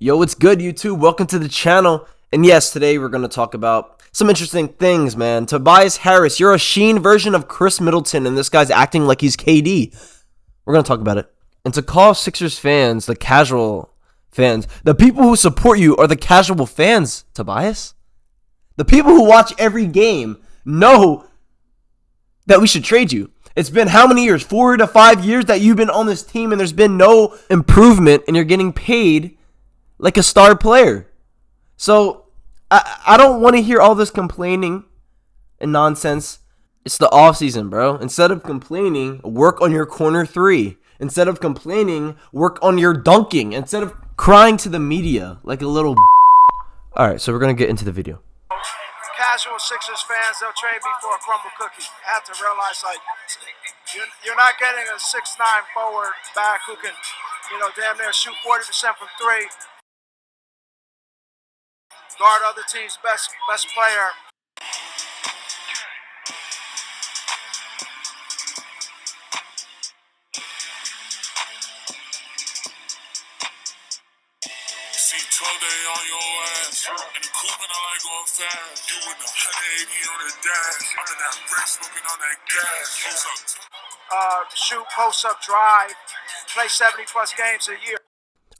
Yo, what's good, YouTube? Welcome to the channel. And yes, today we're going to talk about some interesting things, man. Tobias Harris, you're a SHEIN version of KRIS Middleton, and this guy's acting like he's KD. We're going to talk about it. And to call Sixers fans the casual fans, the people who support you are the casual fans, Tobias. The people who watch every game know that we should trade you. It's been how many years? 4 to 5 years that you've been on this team, and there's been no improvement, and you're getting paid like a star player. So I don't want to hear all this complaining and nonsense. It's the offseason, bro. Instead of complaining, work on your corner three. Instead of complaining, work on your dunking. Instead of crying to the media like a little Alright, so we're going to get into the video. Casual Sixers fans, they'll trade me for a crumble cookie. I have to realize, like, you're not getting a 6'9" forward back who can, damn near shoot 40% from three. Guard other team's best player. See 12 day on your ass. In the coupe and I like going fast. You in the 180 on the dash. I'm in that race smoking on that gas. Shoot, post up, drive, play 70+ games a year.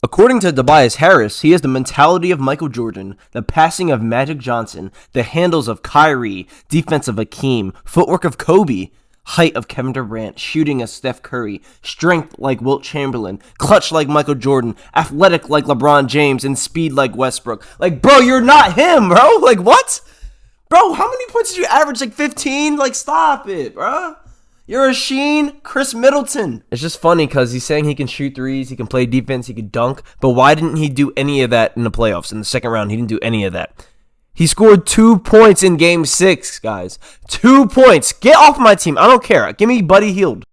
According to Tobias Harris, he has the mentality of Michael Jordan, the passing of Magic Johnson, the handles of Kyrie, defense of Hakeem, footwork of Kobe, height of Kevin Durant, shooting as Steph Curry, strength like Wilt Chamberlain, clutch like Michael Jordan, athletic like LeBron James, and speed like Westbrook. Like, bro, you're not him, bro. Like, what? Bro, how many points did you average? Like 15? Like, stop it, bro. You're a SHEIN KRIS Middleton. It's just funny because he's saying he can shoot threes, he can play defense, he can dunk, but why didn't he do any of that in the playoffs? In the second round, he didn't do any of that. He scored 2 points in Game 6, guys. 2 points. Get off my team. I don't care. Give me Buddy Hield.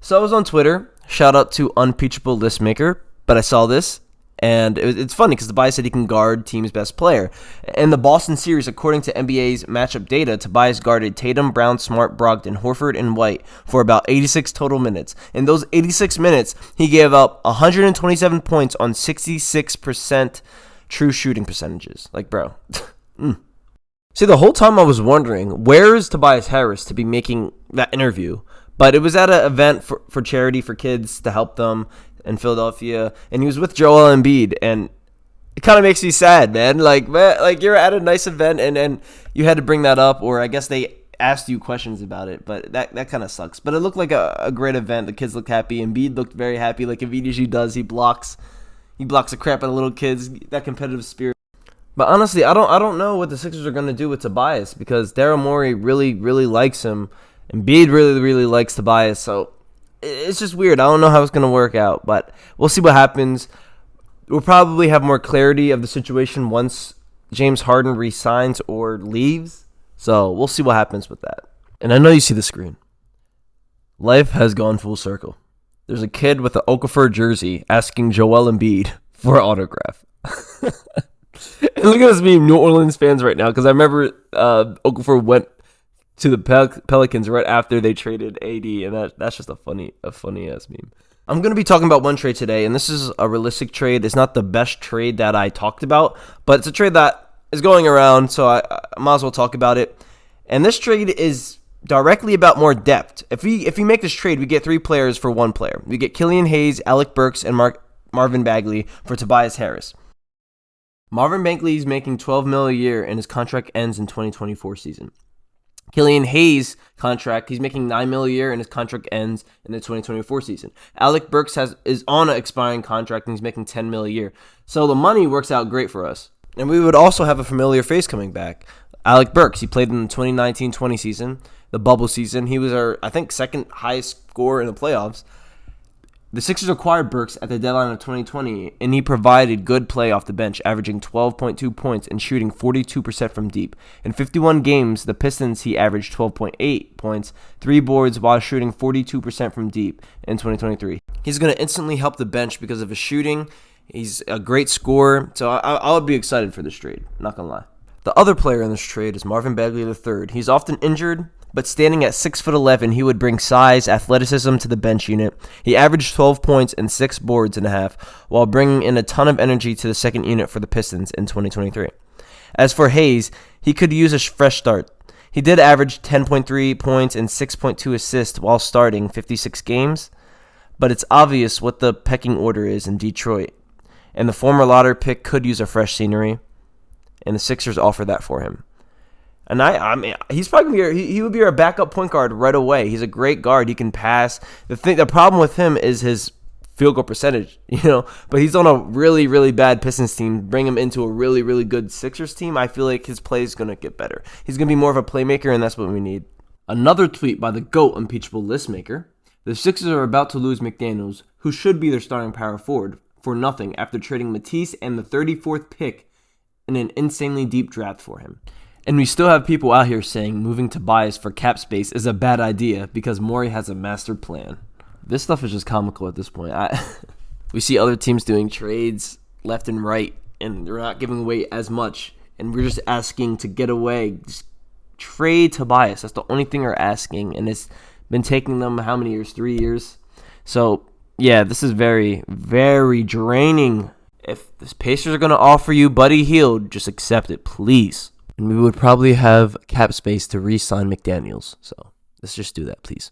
So I was on Twitter. Shout out to Unpeachable Listmaker. But I saw this, and it's funny because Tobias said he can guard team's best player. In the Boston series, according to NBA's matchup data, Tobias guarded Tatum, Brown, Smart, Brogdon, Horford, and White for about 86 total minutes. In those 86 minutes, he gave up 127 points on 66% true shooting percentages. Like, bro. See, the whole time I was wondering, where is Tobias Harris to be making that interview? But it was at an event for charity for kids to help them in Philadelphia, and he was with Joel Embiid, and it kind of makes me sad, man. Like you're at a nice event, and you had to bring that up, or I guess they asked you questions about it, but that kind of sucks. But it looked like a great event. The kids looked happy. Embiid looked very happy, like Embiid usually does. He blocks the crap out of little kids, that competitive spirit. But honestly, I don't know what the Sixers are going to do with Tobias because Daryl Morey really, really likes him. Embiid really, really likes Tobias. So it's just weird. I don't know how it's going to work out, but we'll see what happens. We'll probably have more clarity of the situation once James Harden resigns or leaves. So we'll see what happens with that. And I know you see the screen. Life has gone full circle. There's a kid with an Okafor jersey asking Joel Embiid for an autograph. And look at us being New Orleans fans right now, because I remember Okafor went to the Pelicans right after they traded AD, and that's just a funny ass meme. I'm going to be talking about one trade today, and this is a realistic trade. It's not the best trade that I talked about, but it's a trade that is going around, so I might as well talk about it. And this trade is directly about more depth. If we make this trade, we get 3 players for 1 player. We get Killian Hayes, Alec Burks, and Marvin Bagley for Tobias Harris. Marvin Bagley is making $12 million a year, and his contract ends in 2024 season. Killian Hayes' contract, he's making $9 million a year, and his contract ends in the 2024 season. Alec Burks is on an expiring contract, and he's making $10 million a year. So the money works out great for us. And we would also have a familiar face coming back. Alec Burks, he played in the 2019-20 season, the bubble season. He was our, I think, second highest scorer in the playoffs. The Sixers acquired Burks at the deadline of 2020, and he provided good play off the bench, averaging 12.2 points and shooting 42% from deep. In 51 games, the Pistons, he averaged 12.8 points, 3 boards, while shooting 42% from deep in 2023. He's going to instantly help the bench because of his shooting. He's a great scorer, so I would be excited for this trade, not going to lie. The other player in this trade is Marvin Bagley III. He's often injured, but standing at 6'11", he would bring size, athleticism to the bench unit. He averaged 12 points and 6 boards and a half, while bringing in a ton of energy to the second unit for the Pistons in 2023. As for Hayes, he could use a fresh start. He did average 10.3 points and 6.2 assists while starting 56 games, but it's obvious what the pecking order is in Detroit, and the former lottery pick could use a fresh scenery, and the Sixers offer that for him. And I mean, he's probably gonna be he would be our backup point guard right away. He's a great guard. He can pass. The problem with him is his field goal percentage, But he's on a really, really bad Pistons team. Bring him into a really, really good Sixers team, I feel like his play is gonna get better. He's gonna be more of a playmaker, and that's what we need. Another tweet by the GOAT Impeachable Listmaker: the Sixers are about to lose McDaniels, who should be their starting power forward, for nothing after trading Matisse and the 34th pick in an insanely deep draft for him. And we still have people out here saying moving Tobias for cap space is a bad idea because Morey has a master plan. This stuff is just comical at this point. We see other teams doing trades left and right, and they're not giving away as much, and we're just asking to get away. Just trade Tobias. That's the only thing we're asking, and it's been taking them how many years? 3 years. So, yeah, this is very, very draining. If the Pacers are going to offer you Buddy Hield, just accept it, please. And we would probably have cap space to re-sign McDaniels. So let's just do that, please.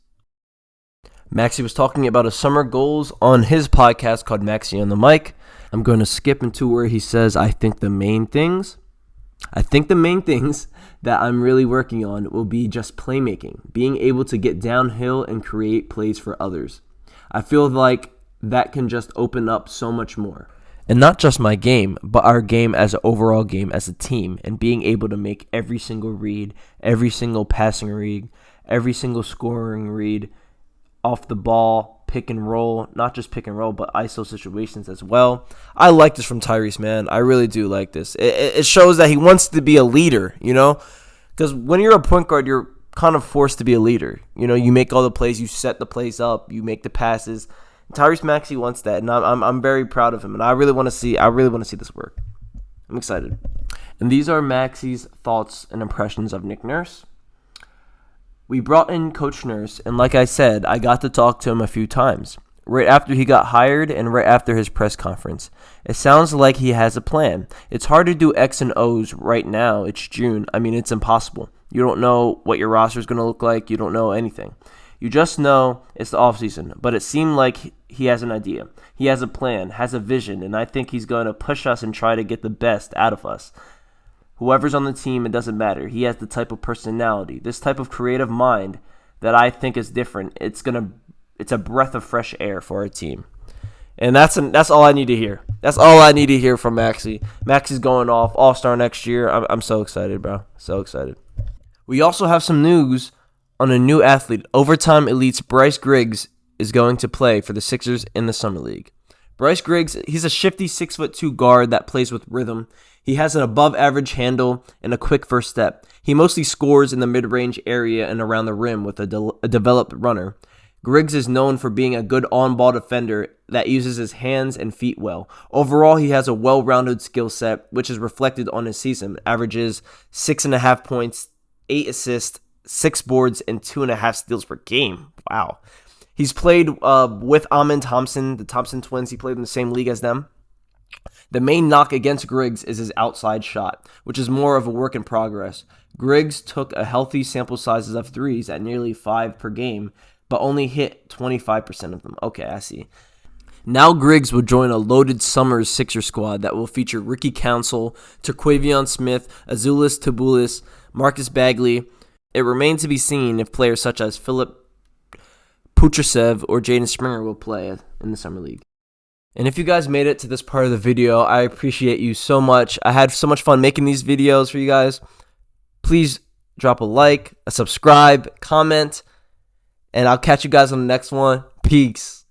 Maxey was talking about his summer goals on his podcast called Maxey on the Mic. I'm going to skip into where he says, I think the main things that I'm really working on will be just playmaking, being able to get downhill and create plays for others. I feel like that can just open up so much more. And not just my game, but our game as an overall game as a team, and being able to make every single read, every single passing read, every single scoring read, off the ball, pick and roll, not just pick and roll, but ISO situations as well. I like this from Tyrese, man. I really do like this. It shows that he wants to be a leader, because when you're a point guard, you're kind of forced to be a leader. You make all the plays, you set the plays up, you make the passes. Tyrese Maxey wants that, and I'm very proud of him, and I really want to see this work. I'm excited. And these are Maxey's thoughts and impressions of Nick Nurse. We brought in Coach Nurse, and like I said, I got to talk to him a few times, right after he got hired and right after his press conference. It sounds like he has a plan. It's hard to do X and O's right now. It's June. I mean, it's impossible. You don't know what your roster is going to look like. You don't know anything. You just know it's the offseason, but it seemed like he has an idea. He has a plan, has a vision, and I think he's going to push us and try to get the best out of us. Whoever's on the team, it doesn't matter. He has the type of personality, this type of creative mind that I think is different. It's a breath of fresh air for our team. And that's all I need to hear. That's all I need to hear from Maxey. Maxey's going off, All-Star next year. I'm so excited, bro. So excited. We also have some news on a new athlete. Overtime Elite's Bryce Griggs is going to play for the Sixers in the Summer League. Bryce Griggs, he's a shifty 6'2" guard that plays with rhythm. He has an above-average handle and a quick first step. He mostly scores in the mid-range area and around the rim with a developed runner. Griggs is known for being a good on-ball defender that uses his hands and feet well. Overall, he has a well-rounded skill set, which is reflected on his season. Averages 6.5 points, 8 assists, 6 boards, and 2.5 steals per game. Wow. He's played with Amen Thompson, the Thompson twins. He played in the same league as them. The main knock against Griggs is his outside shot, which is more of a work in progress. Griggs took a healthy sample sizes of threes at nearly 5 per game, but only hit 25% of them. Okay, I see. Now Griggs will join a loaded Summers Sixer squad that will feature Ricky Council, Terquavion Smith, Azuolas Tubelis, Marcus Bagley. It remains to be seen if players such as Philip Putrasev or Jaden Springer will play in the Summer League. And if you guys made it to this part of the video, I appreciate you so much. I had so much fun making these videos for you guys. Please drop a like, a subscribe, comment, and I'll catch you guys on the next one. Peace.